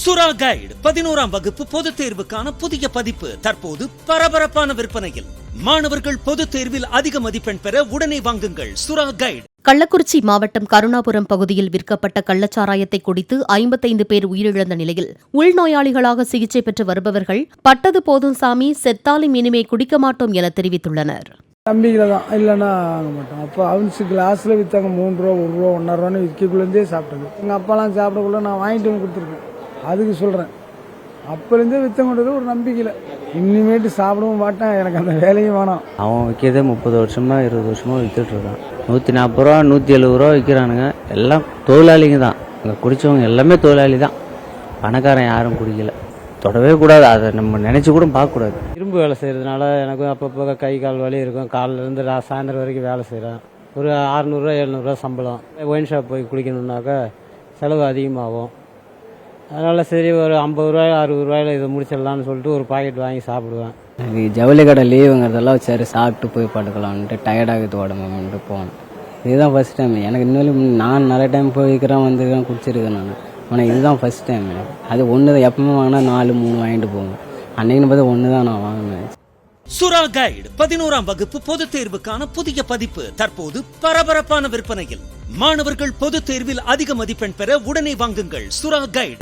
சுறா கைடு 11ஆம் வகுப்பு பொதுத் தேர்வுக்கான புதிய பதிப்பு தற்போது பரபரப்பான விற்பனையில். மாணவர்கள் பொதுத் தேர்வில் அதிக மதிப்பெண் பெற உடனே வாங்குங்கள் சுறா கைடு. கள்ளக்குறிச்சி மாவட்டம் கருணாபுரம் பகுதியில் விற்கப்பட்ட கள்ளச்சாராயத்தை குடித்து 55 பேர் உயிரிழந்த நிலையில் உள்நோயாளிகளாக சிகிச்சை பெற்று வருபவர்கள் பட்டது போதும் சாமி செத்தாலும் இனிமே குடிக்க மாட்டோம் என தெரிவித்துள்ளனர். நம்பிக்கையில தான், இல்லைன்னா வாங்க மாட்டோம். அப்போ அவுன்ஸ் கிளாஸில் விற்றாங்க 3 ரூபா 1 ரூபா 1.5 ரூபான்னு விற்கக்குள்ளேருந்தே சாப்பிட்டது. எங்கள் அப்பாலாம் சாப்பிடக்குள்ள நான் வாங்கிட்டு வந்து கொடுத்துருக்கேன். அதுக்கு சொல்கிறேன், அப்போலேருந்தே விற்றங்கொண்டது ஒரு நம்பிக்கையில். இனிமேட்டு சாப்பிடவும் மாட்டேன், எனக்கு அந்த வேலையும் வேணாம். அவன் விற்கிறதே 30 வருஷமா 20 வருஷமா விற்றுட்டு இருக்கான். 140 ரூபா 170 ரூபா விற்கிறானுங்க. எல்லாம் தொழிலாளிங்க தான். இங்கே குடித்தவங்க எல்லாமே தொழிலாளி தான். பணக்காரன் யாரும் குடிக்கல. தொடவே கூடாது, அதை நம்ம நினச்சி கூட பார்க்கக்கூடாது. இரும்பு வேலை செய்கிறதுனால எனக்கு அப்பப்போ கை கால் வலி இருக்கும். காலிலேருந்து சாயந்தரம் வரைக்கும் வேலை செய்கிறேன். ஒரு 600 700 சம்பளம். ஒயின் ஷாப் போய் குடிக்கணுன்னாக்கா செலவு அதிகமாகும். அதனால் சரி ஒரு 50 ரூபாய் 60 ரூபாயில் இதை முடிச்சிடலான்னு சொல்லிட்டு ஒரு பாக்கெட் வாங்கி சாப்பிடுவேன். எனக்கு ஜவுளி கடை லீவுங்கிறதெல்லாம் சரி சாப்பிட்டு போய் படுக்கலான்ட்டு டயர்டாகுது உடம்புன்ட்டு போகணும். இதுதான் ஃபஸ்ட் டைம் எனக்கு. இன்னும் நான் நிறைய டைம் போய்க்கிறேன் வந்துக்கிறேன் குடிச்சிருக்கேன் நான். ஆனால் இதுதான் ஃபஸ்ட் டைம் எனக்கு. அது ஒன்று தான். எப்பவுமே வாங்கினா 4 3 வாங்கிட்டு போவேன். அன்னைக்குன்னு பார்த்து ஒன்று தான் நான் வாங்கினேன். சுறா கைடு 11ஆம் வகுப்பு பொதுத் தேர்வுக்கான புதிய பதிப்பு தற்போது பரபரப்பான விற்பனையில். மாணவர்கள் பொதுத் தேர்வில் அதிக மதிப்பெண் பெற உடனே வாங்குங்கள் சுறா கைடு.